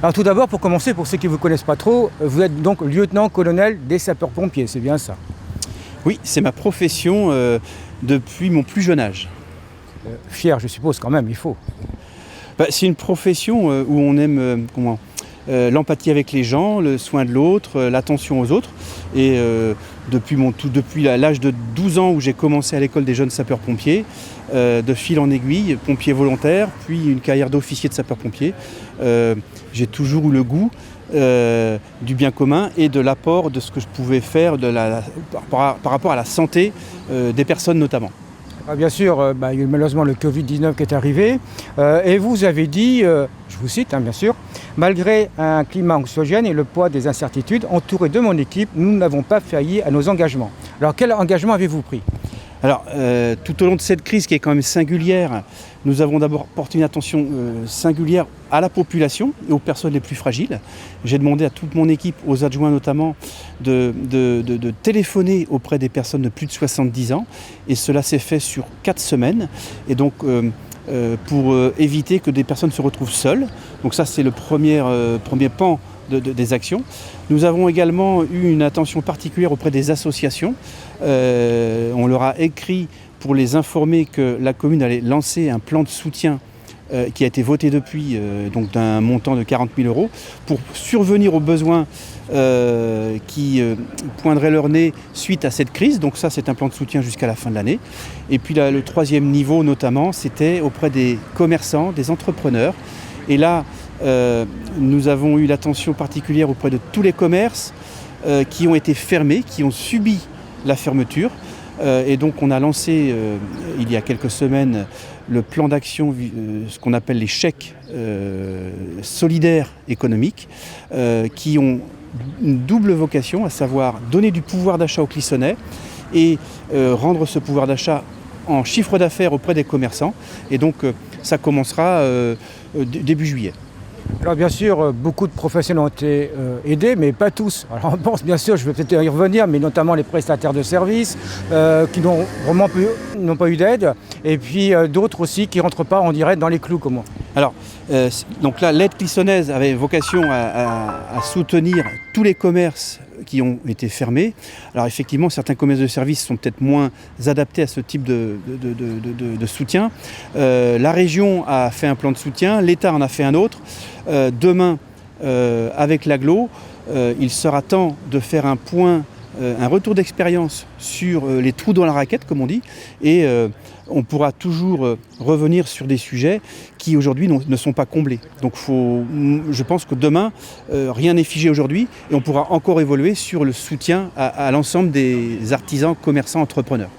Alors tout d'abord, pour commencer, pour ceux qui ne vous connaissent pas trop, vous êtes donc lieutenant-colonel des sapeurs-pompiers, c'est bien ça? Oui, c'est ma profession depuis mon plus jeune âge. Fier, je suppose, quand même, il faut. C'est une profession où on aime l'empathie avec les gens, le soin de l'autre, l'attention aux autres. Et depuis l'âge de 12 ans où j'ai commencé à l'école des jeunes sapeurs-pompiers, de fil en aiguille, pompier volontaire, puis une carrière d'officier de sapeurs-pompiers, j'ai toujours eu le goût du bien commun et de l'apport de ce que je pouvais faire par rapport à la santé des personnes notamment. Alors bien sûr, il y a eu malheureusement le Covid-19 qui est arrivé, et vous avez dit, je vous cite bien sûr, « Malgré un climat anxiogène et le poids des incertitudes, entouré de mon équipe, nous n'avons pas failli à nos engagements. » Alors quel engagement avez-vous pris ? Alors, tout au long de cette crise qui est quand même singulière, nous avons d'abord porté une attention singulière à la population et aux personnes les plus fragiles. J'ai demandé à toute mon équipe, aux adjoints notamment, de téléphoner auprès des personnes de plus de 70 ans. Et cela s'est fait sur 4 semaines. Et donc, pour éviter que des personnes se retrouvent seules. Donc ça, c'est le premier pan des actions. Nous avons également eu une attention particulière auprès des associations. On leur a écrit pour les informer que la commune allait lancer un plan de soutien qui a été voté depuis, donc d'un montant de 40 000 € pour survenir aux besoins qui poindraient leur nez suite à cette crise. Donc ça, c'est un plan de soutien jusqu'à la fin de l'année. Et puis là, le troisième niveau notamment, c'était auprès des commerçants, des entrepreneurs. Et là, nous avons eu l'attention particulière auprès de tous les commerces qui ont été fermés, qui ont subi la fermeture. Et donc on a lancé il y a quelques semaines le plan d'action, ce qu'on appelle les chèques solidaires économiques, qui ont une double vocation, à savoir donner du pouvoir d'achat aux Clissonnais et rendre ce pouvoir d'achat en chiffre d'affaires auprès des commerçants. Et donc ça commencera début juillet. Alors bien sûr, beaucoup de professionnels ont été aidés, mais pas tous. Alors on pense bien sûr, je vais peut-être y revenir, mais notamment les prestataires de services qui n'ont pas eu d'aide, et puis d'autres aussi qui ne rentrent pas, on dirait, dans les clous. Comment ? Alors, donc là, l'aide clissonnaise avait vocation à soutenir tous les commerces qui ont été fermés. Alors effectivement, certains commerces de services sont peut-être moins adaptés à ce type de soutien. La région a fait un plan de soutien, l'État en a fait un autre. Demain, avec l'agglo, il sera temps de faire un point, un retour d'expérience sur les trous dans la raquette, comme on dit, et on pourra toujours revenir sur des sujets qui aujourd'hui ne sont pas comblés. Donc je pense que demain, rien n'est figé aujourd'hui et on pourra encore évoluer sur le soutien à l'ensemble des artisans, commerçants, entrepreneurs.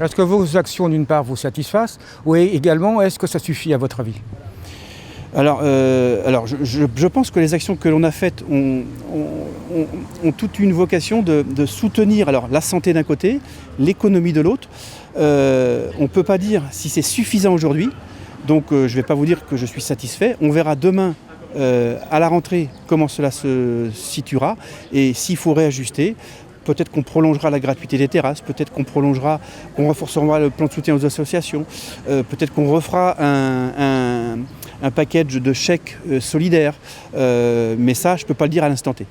Est-ce que vos actions, d'une part, vous satisfassent, ou également, est-ce que ça suffit à votre avis ? Alors, je pense que les actions que l'on a faites ont toute une vocation de soutenir la santé d'un côté, l'économie de l'autre. On ne peut pas dire si c'est suffisant aujourd'hui, donc je ne vais pas vous dire que je suis satisfait. On verra demain à la rentrée comment cela se situera et s'il faut réajuster. Peut-être qu'on prolongera la gratuité des terrasses, peut-être qu'on renforcera le plan de soutien aux associations, peut-être qu'on refera un package de chèques solidaires, mais ça, je ne peux pas le dire à l'instant T.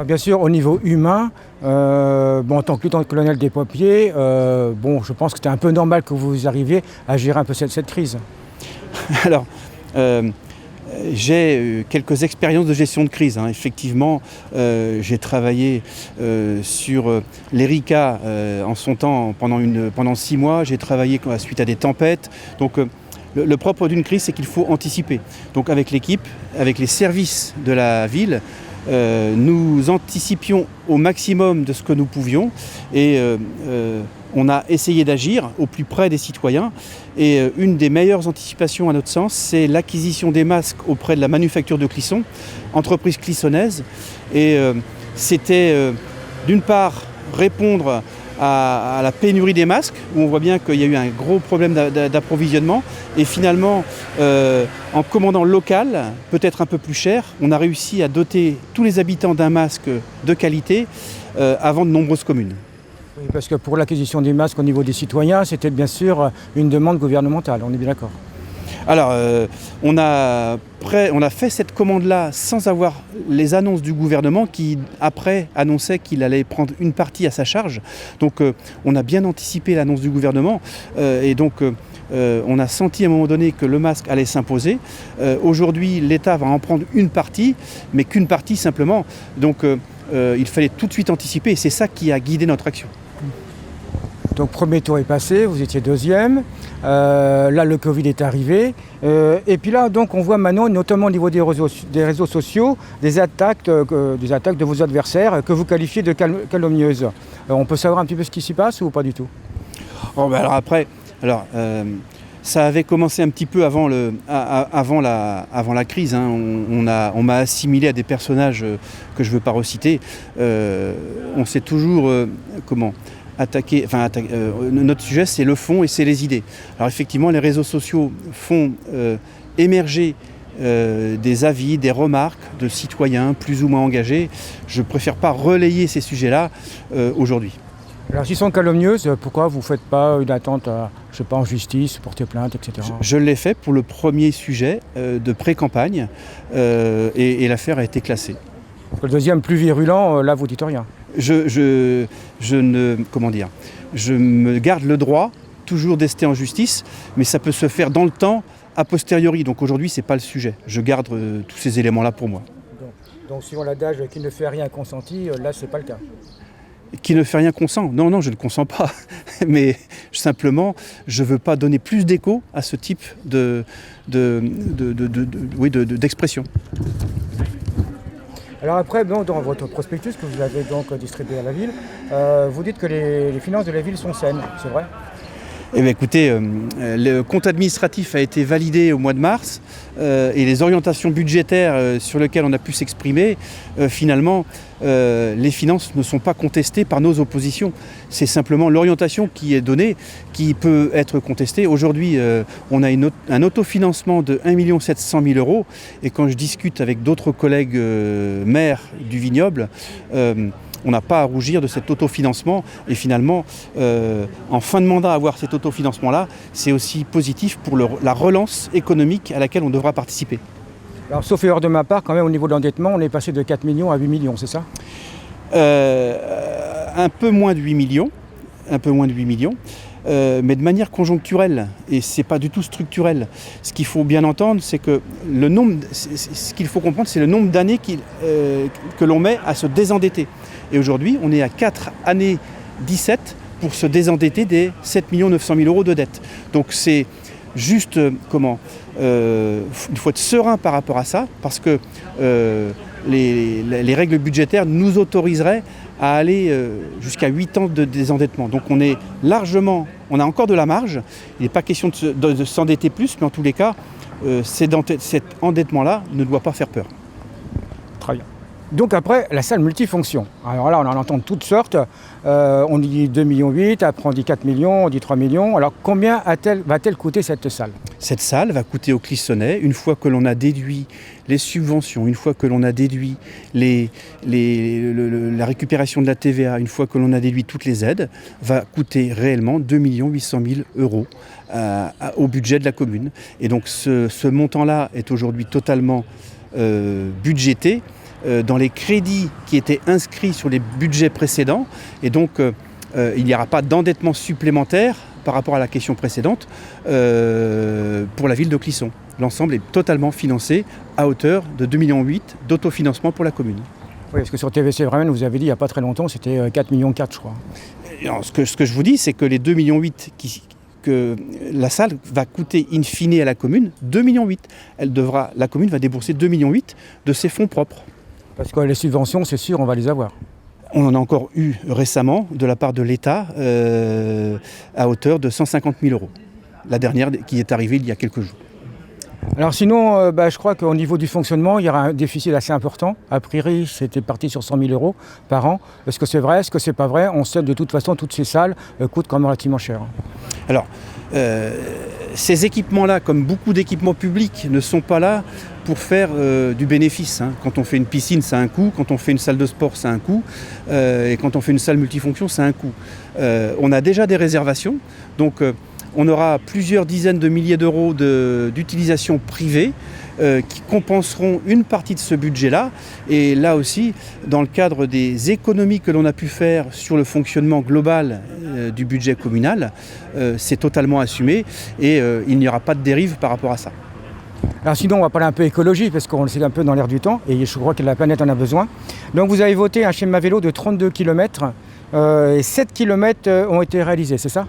Bien sûr, au niveau humain, en tant que lieutenant-colonel des pompiers, je pense que c'était un peu normal que vous arriviez à gérer un peu cette crise. Alors, j'ai quelques expériences de gestion de crise. Effectivement, j'ai travaillé sur l'ERICA en son temps pendant 6 mois. J'ai travaillé suite à des tempêtes. Donc, le propre d'une crise, c'est qu'il faut anticiper. Donc, avec l'équipe, avec les services de la ville, nous anticipions au maximum de ce que nous pouvions et on a essayé d'agir au plus près des citoyens et une des meilleures anticipations à notre sens, c'est l'acquisition des masques auprès de la manufacture de Clisson, entreprise clissonnaise, et c'était d'une part répondre à la pénurie des masques, où on voit bien qu'il y a eu un gros problème d'approvisionnement. Et finalement, en commandant local, peut-être un peu plus cher, on a réussi à doter tous les habitants d'un masque de qualité avant de nombreuses communes. Oui, parce que pour l'acquisition des masques au niveau des citoyens, c'était bien sûr une demande gouvernementale, on est bien d'accord. Alors, on a fait cette commande-là sans avoir les annonces du gouvernement qui, après, annonçait qu'il allait prendre une partie à sa charge. Donc, on a bien anticipé l'annonce du gouvernement. Et donc, on a senti à un moment donné que le masque allait s'imposer. Aujourd'hui, l'État va en prendre une partie, mais qu'une partie simplement. Donc, il fallait tout de suite anticiper. Et c'est ça qui a guidé notre action. Donc premier tour est passé, vous étiez deuxième, là le Covid est arrivé, et puis là donc on voit maintenant, notamment au niveau des réseaux sociaux, des attaques de vos adversaires que vous qualifiez de calomnieuses. On peut savoir un petit peu ce qui s'y passe ou pas du tout? Ça avait commencé un petit peu avant la crise. Hein. On m'a assimilé à des personnages que je ne veux pas reciter. On s'est toujours notre sujet, c'est le fond et c'est les idées. Alors effectivement, les réseaux sociaux font émerger des avis, des remarques de citoyens plus ou moins engagés. Je ne préfère pas relayer ces sujets-là aujourd'hui. Alors s'ils sont calomnieuses, pourquoi vous ne faites pas une attente en justice, porter plainte, etc. Je l'ai fait pour le premier sujet de pré-campagne et l'affaire a été classée. Le deuxième plus virulent, là vous dites rien. Je me garde le droit toujours d'ester en justice, mais ça peut se faire dans le temps a posteriori. Donc aujourd'hui, ce n'est pas le sujet. Je garde tous ces éléments-là pour moi. Donc suivant l'adage qui ne fait rien consenti, là, ce n'est pas le cas. Qui ne fait rien consent? Non, je ne consens pas. Mais simplement, je ne veux pas donner plus d'écho à ce type d'expression. Alors après, dans votre prospectus que vous avez donc distribué à la ville, vous dites que les finances de la ville sont saines, c'est vrai? Eh bien, écoutez, le compte administratif a été validé au mois de mars et les orientations budgétaires sur lesquelles on a pu s'exprimer, finalement, les finances ne sont pas contestées par nos oppositions. C'est simplement l'orientation qui est donnée qui peut être contestée. Aujourd'hui, on a un autofinancement de 1 700 000 € et quand je discute avec d'autres collègues maires du vignoble, on n'a pas à rougir de cet autofinancement et finalement, en fin de mandat, avoir cet autofinancement-là, c'est aussi positif pour la relance économique à laquelle on devra participer. Alors, sauf erreur de ma part, quand même, au niveau de l'endettement, on est passé de 4 millions à 8 millions, c'est ça? Un peu moins de 8 millions, mais de manière conjoncturelle, et ce n'est pas du tout structurel. Ce qu'il faut bien entendre, c'est que ce qu'il faut comprendre, c'est le nombre d'années que l'on met à se désendetter. Et aujourd'hui, on est à 4 années 17 pour se désendetter des 7 900 000 € de dette. Donc c'est juste, il faut être serein par rapport à ça, parce que les règles budgétaires nous autoriseraient à aller jusqu'à 8 ans de désendettement. Donc on a encore de la marge. Il n'est pas question de s'endetter plus, mais en tous les cas, cet endettement-là ne doit pas faire peur. Très bien. Donc après, la salle multifonction. Alors là, on en entend de toutes sortes. On dit 2,8 millions, après on dit 4 millions, on dit 3 millions. Alors combien va-t-elle coûter cette salle? Cette salle va coûter au Clissonnais, une fois que l'on a déduit les subventions, une fois que l'on a déduit la récupération de la TVA, une fois que l'on a déduit toutes les aides, va coûter réellement 2 800 000 € au budget de la commune. Et donc ce montant-là est aujourd'hui totalement budgété dans les crédits qui étaient inscrits sur les budgets précédents. Et donc, il n'y aura pas d'endettement supplémentaire par rapport à la question précédente pour la ville de Clisson. L'ensemble est totalement financé à hauteur de 2,8 millions d'autofinancement pour la commune. Oui, parce que sur TVC Bremen, vous avez dit il n'y a pas très longtemps, c'était 4,4 millions, je crois. Alors, ce que je vous dis, c'est que les 2,8 millions que la salle va coûter in fine à la commune, 2,8 millions. La commune va débourser 2,8 millions de ses fonds propres. Parce que les subventions, c'est sûr, on va les avoir. On en a encore eu récemment de la part de l'État à hauteur de 150 000 €. La dernière qui est arrivée il y a quelques jours. Alors sinon, je crois qu'au niveau du fonctionnement, il y aura un déficit assez important. A priori, c'était parti sur 100 000 € par an. Est-ce que c'est vrai? Est-ce que c'est pas vrai? On sait de toute façon, toutes ces salles coûtent quand même relativement cher. Alors, ces équipements-là, comme beaucoup d'équipements publics, ne sont pas là pour faire du bénéfice. Hein. Quand on fait une piscine, ça a un coût. Quand on fait une salle de sport, ça a un coût. Et quand on fait une salle multifonction, ça a un coût. On a déjà des réservations. Donc, on aura plusieurs dizaines de milliers d'euros d'utilisation privée qui compenseront une partie de ce budget-là. Et là aussi, dans le cadre des économies que l'on a pu faire sur le fonctionnement global du budget communal, c'est totalement assumé et il n'y aura pas de dérive par rapport à ça. Alors sinon, on va parler un peu écologie, parce qu'on le sait un peu dans l'air du temps, et je crois que la planète en a besoin. Donc vous avez voté un schéma vélo de 32 km, et 7 km ont été réalisés, c'est ça ?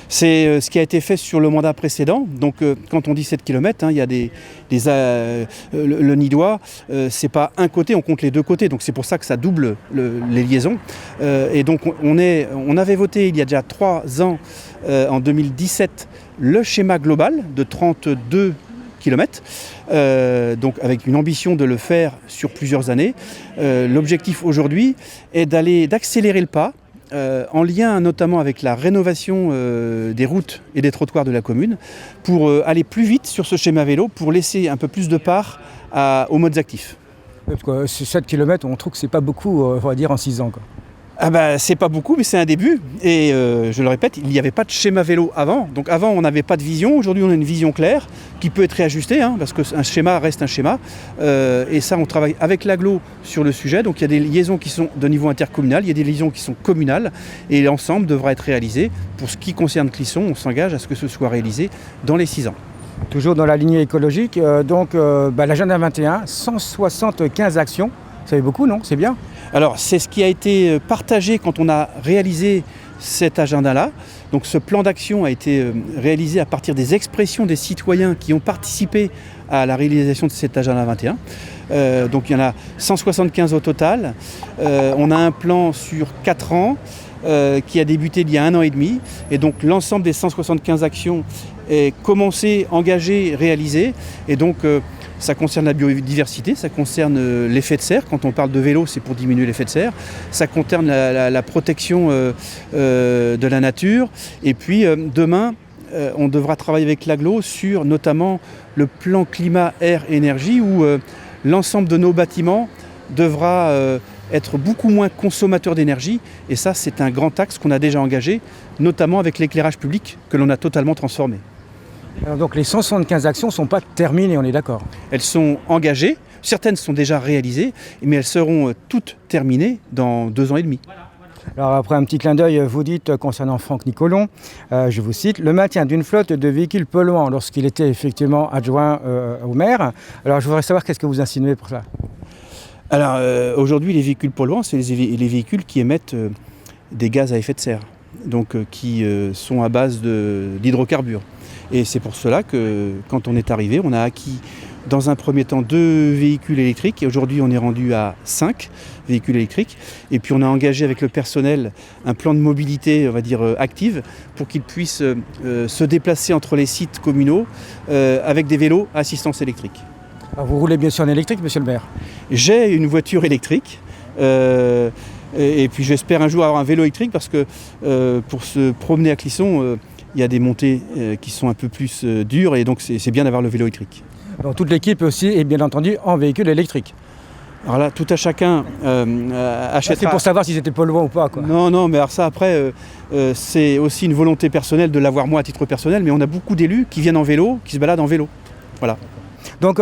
C'est ce qui a été fait sur le mandat précédent. Donc quand on dit 7 km, il y a le Nidois, c'est pas un côté, on compte les deux côtés. Donc c'est pour ça que ça double les liaisons. Et donc on avait voté il y a déjà 3 ans, en 2017, le schéma global de 32 km, donc avec une ambition de le faire sur plusieurs années. L'objectif aujourd'hui est d'accélérer le pas, en lien notamment avec la rénovation des routes et des trottoirs de la commune, pour aller plus vite sur ce schéma vélo, pour laisser un peu plus de part aux modes actifs. Parce que 7 km, on trouve que c'est pas beaucoup, on va dire, en 6 ans, quoi. Ah bah, c'est pas beaucoup, mais c'est un début. Et je le répète, il n'y avait pas de schéma vélo avant. Donc avant, on n'avait pas de vision. Aujourd'hui, on a une vision claire qui peut être réajustée, parce qu'un schéma reste un schéma. Et ça, on travaille avec l'agglo sur le sujet. Donc il y a des liaisons qui sont de niveau intercommunal, il y a des liaisons qui sont communales. Et l'ensemble devra être réalisé. Pour ce qui concerne Clisson, on s'engage à ce que ce soit réalisé dans les 6 ans. Toujours dans la lignée écologique, l'agenda 21, 175 actions. Ça fait beaucoup, non ? C'est bien ? Alors, c'est ce qui a été partagé quand on a réalisé cet agenda-là. Donc, ce plan d'action a été réalisé à partir des expressions des citoyens qui ont participé à la réalisation de cet agenda 21. Donc, il y en a 175 au total. On a un plan sur 4 ans qui a débuté il y a 1 an et demi. Et donc, l'ensemble des 175 actions est commencé, engagé, réalisé. Et donc, ça concerne la biodiversité, ça concerne l'effet de serre. Quand on parle de vélo, c'est pour diminuer l'effet de serre. Ça concerne la protection de la nature. Et puis demain, on devra travailler avec l'agglo sur notamment le plan climat, air, énergie, où l'ensemble de nos bâtiments devra être beaucoup moins consommateur d'énergie. Et ça, c'est un grand axe qu'on a déjà engagé, notamment avec l'éclairage public que l'on a totalement transformé. Alors donc les 175 actions ne sont pas terminées, on est d'accord ? Elles sont engagées, certaines sont déjà réalisées, mais elles seront toutes terminées dans 2 ans et demi. Alors après un petit clin d'œil, vous dites concernant Franck Nicolon, je vous cite, le maintien d'une flotte de véhicules polluants lorsqu'il était effectivement adjoint au maire. Alors je voudrais savoir qu'est-ce que vous insinuez pour ça ? Alors aujourd'hui les véhicules polluants, c'est les véhicules qui émettent des gaz à effet de serre, donc qui sont à base d'hydrocarbures. Et c'est pour cela que quand on est arrivé, on a acquis dans un premier temps 2 véhicules électriques. Et aujourd'hui, on est rendu à 5 véhicules électriques. Et puis, on a engagé avec le personnel un plan de mobilité, on va dire, active, pour qu'ils puissent se déplacer entre les sites communaux avec des vélos à assistance électrique. Alors vous roulez bien sûr en électrique, monsieur le maire ? J'ai une voiture électrique. Et puis, j'espère un jour avoir un vélo électrique parce que pour se promener à Clisson, il y a des montées qui sont un peu plus dures et donc c'est bien d'avoir le vélo électrique. Donc toute l'équipe aussi est bien entendu en véhicule électrique. Alors là, tout à chacun achètera... C'est pour savoir si c'était polluant ou pas, quoi. Non, mais alors ça après, c'est aussi une volonté personnelle de l'avoir moi à titre personnel, mais on a beaucoup d'élus qui viennent en vélo, qui se baladent en vélo. Voilà. Donc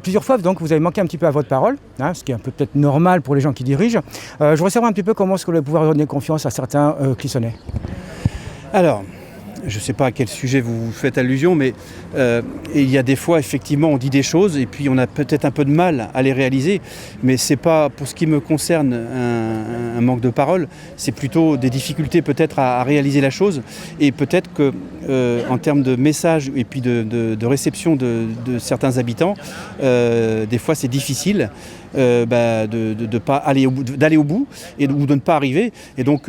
plusieurs fois, donc, vous avez manqué un petit peu à votre parole, ce qui est un peu peut-être normal pour les gens qui dirigent. Je voudrais savoir un petit peu comment est-ce que vous allez pouvoir donner confiance à certains Clissonnais. Alors, je ne sais pas à quel sujet vous faites allusion, mais il y a des fois, effectivement, on dit des choses et puis on a peut-être un peu de mal à les réaliser. Mais ce n'est pas, pour ce qui me concerne, un manque de parole. C'est plutôt des difficultés peut-être à réaliser la chose. Et peut-être qu'en termes de message et puis de réception de certains habitants, des fois c'est difficile de pas aller d'aller au bout ou de ne pas arriver. Et donc...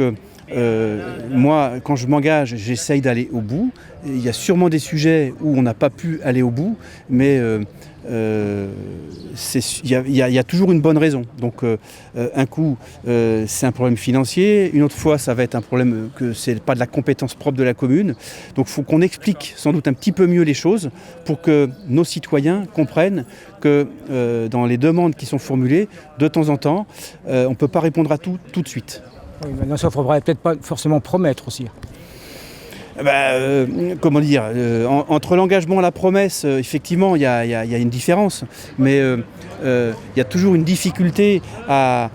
moi, quand je m'engage, j'essaye d'aller au bout. Il y a sûrement des sujets où on n'a pas pu aller au bout, mais il y a toujours une bonne raison. Donc, un coup, c'est un problème financier. Une autre fois, ça va être un problème que c'est pas de la compétence propre de la commune. Donc, il faut qu'on explique sans doute un petit peu mieux les choses pour que nos citoyens comprennent que dans les demandes qui sont formulées, de temps en temps, on ne peut pas répondre à tout de suite. Oui, maintenant, ça ne faudrait peut-être pas forcément promettre aussi. Comment dire, entre l'engagement et la promesse, effectivement, il y a une différence. Mais il y a toujours une difficulté à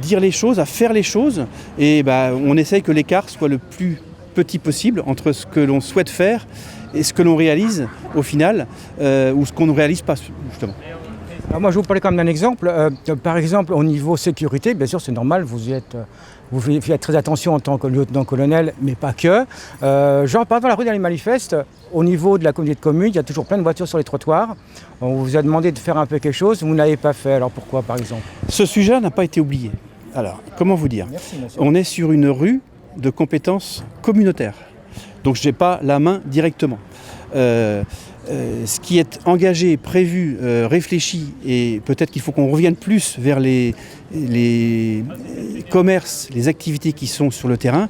dire les choses, à faire les choses. Et on essaye que l'écart soit le plus petit possible entre ce que l'on souhaite faire et ce que l'on réalise au final, ou ce qu'on ne réalise pas, justement. Alors moi, je vous parlais quand même d'un exemple. Par exemple, au niveau sécurité, bien sûr, c'est normal, vous faites très attention en tant que lieutenant-colonel, mais pas que. Genre, par exemple, la rue dans les manifestes, au niveau de la communauté de communes, il y a toujours plein de voitures sur les trottoirs. On vous a demandé de faire un peu quelque chose, vous n'avez pas fait. Alors pourquoi, par exemple? Ce sujet n'a pas été oublié. Alors, comment vous dire? Merci, monsieur. On est sur une rue de compétences communautaires. Donc, je n'ai pas la main directement. Ce qui est engagé, prévu, réfléchi, et peut-être qu'il faut qu'on revienne plus vers les commerces, les activités qui sont sur le terrain,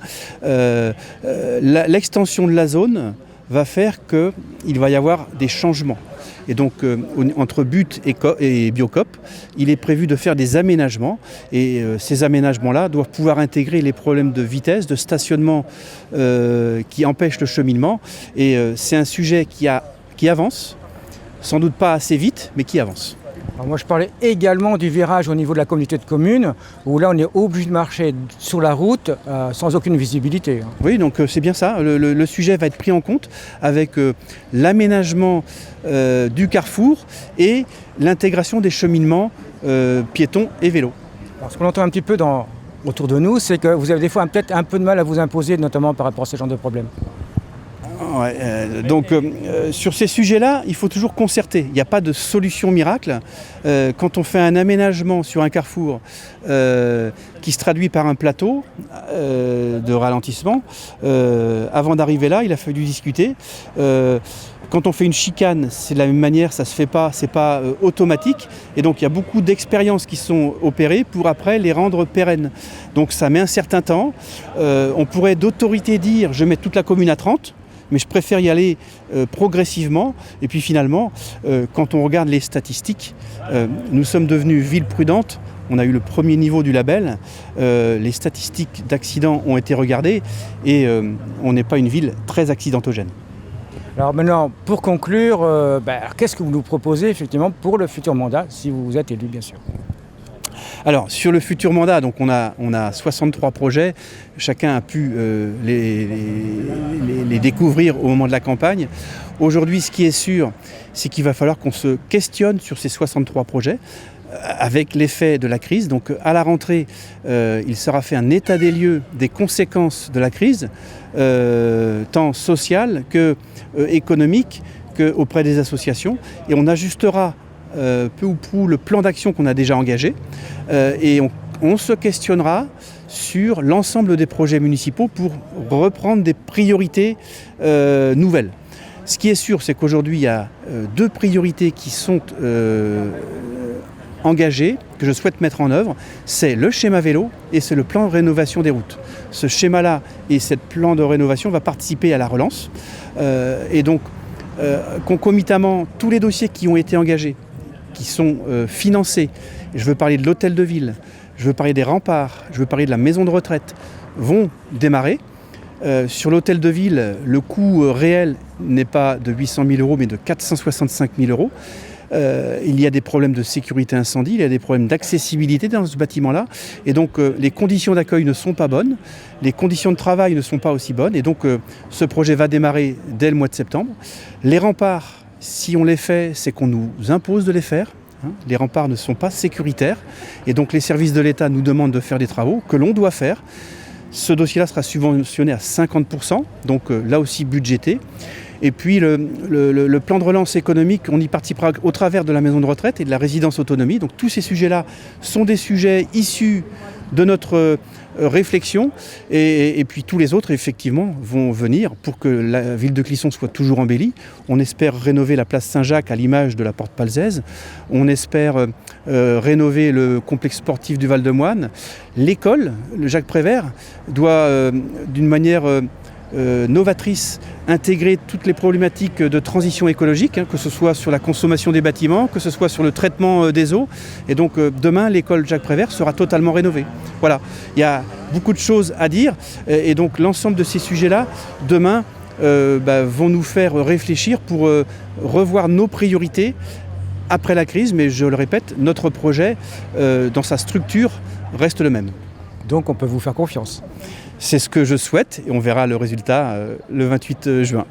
l'extension de la zone va faire qu'il va y avoir des changements. Et donc, entre But et Biocop, il est prévu de faire des aménagements. Et ces aménagements-là doivent pouvoir intégrer les problèmes de vitesse, de stationnement qui empêchent le cheminement. Et c'est un sujet qui avance, sans doute pas assez vite, mais qui avance. Alors moi, je parlais également du virage au niveau de la communauté de communes, où là, on est obligé de marcher sur la route sans aucune visibilité. Oui, donc c'est bien ça. Le sujet va être pris en compte avec l'aménagement du carrefour et l'intégration des cheminements piétons et vélos. Alors, ce qu'on entend un petit peu autour de nous, c'est que vous avez des fois peut-être un peu de mal à vous imposer, notamment par rapport à ce genre de problème. Ouais, sur ces sujets-là, il faut toujours concerter. Il n'y a pas de solution miracle. Quand on fait un aménagement sur un carrefour qui se traduit par un plateau de ralentissement, avant d'arriver là, il a fallu discuter. Quand on fait une chicane, c'est de la même manière, ça se fait pas, c'est pas automatique. Et donc il y a beaucoup d'expériences qui sont opérées pour après les rendre pérennes. Donc ça met un certain temps. On pourrait d'autorité dire je mets toute la commune à 30. Mais je préfère y aller progressivement. Et puis finalement, quand on regarde les statistiques, nous sommes devenus ville prudente. On a eu le premier niveau du label. Les statistiques d'accidents ont été regardées et on n'est pas une ville très accidentogène. Alors maintenant, pour conclure, qu'est-ce que vous nous proposez effectivement pour le futur mandat, si vous êtes élu bien sûr? Alors, sur le futur mandat, donc on a 63 projets. Chacun a pu les découvrir au moment de la campagne. Aujourd'hui, ce qui est sûr, c'est qu'il va falloir qu'on se questionne sur ces 63 projets avec l'effet de la crise. Donc, à la rentrée, il sera fait un état des lieux des conséquences de la crise, tant sociale que économique, qu'auprès des associations. Et on ajustera peu ou prou le plan d'action qu'on a déjà engagé et on se questionnera sur l'ensemble des projets municipaux pour reprendre des priorités nouvelles. Ce qui est sûr, c'est qu'aujourd'hui, il y a deux priorités qui sont engagées, que je souhaite mettre en œuvre. C'est le schéma vélo et c'est le plan de rénovation des routes. Ce schéma-là et ce plan de rénovation va participer à la relance. Et donc, concomitamment, tous les dossiers qui ont été engagés, qui sont financés, je veux parler de l'hôtel de ville, je veux parler des remparts, je veux parler de la maison de retraite, vont démarrer. Sur l'hôtel de ville, le coût réel n'est pas de 800 000 euros, mais de 465 000 euros. Il y a des problèmes de sécurité incendie, il y a des problèmes d'accessibilité dans ce bâtiment-là. Et donc, les conditions d'accueil ne sont pas bonnes, les conditions de travail ne sont pas aussi bonnes. Et donc, ce projet va démarrer dès le mois de septembre. Les remparts, si on les fait, c'est qu'on nous impose de les faire. Les remparts ne sont pas sécuritaires. Et donc, les services de l'État nous demandent de faire des travaux que l'on doit faire. Ce dossier-là sera subventionné à 50%, donc là aussi budgété. Et puis le plan de relance économique, on y participera au travers de la maison de retraite et de la résidence autonomie. Donc tous ces sujets-là sont des sujets issus de notre réflexion. Et puis tous les autres, effectivement, vont venir pour que la ville de Clisson soit toujours embellie. On espère rénover la place Saint-Jacques à l'image de la porte Palzès. On espère rénover le complexe sportif du Val-de-Moine. L'école, le Jacques Prévert, doit d'une manière novatrice, intégrer toutes les problématiques de transition écologique, que ce soit sur la consommation des bâtiments, que ce soit sur le traitement des eaux. Et donc demain, l'école Jacques Prévert sera totalement rénovée. Voilà, il y a beaucoup de choses à dire. Et donc l'ensemble de ces sujets-là, demain, vont nous faire réfléchir pour revoir nos priorités après la crise. Mais je le répète, notre projet, dans sa structure, reste le même. Donc on peut vous faire confiance. C'est ce que je souhaite et on verra le résultat le 28 juin.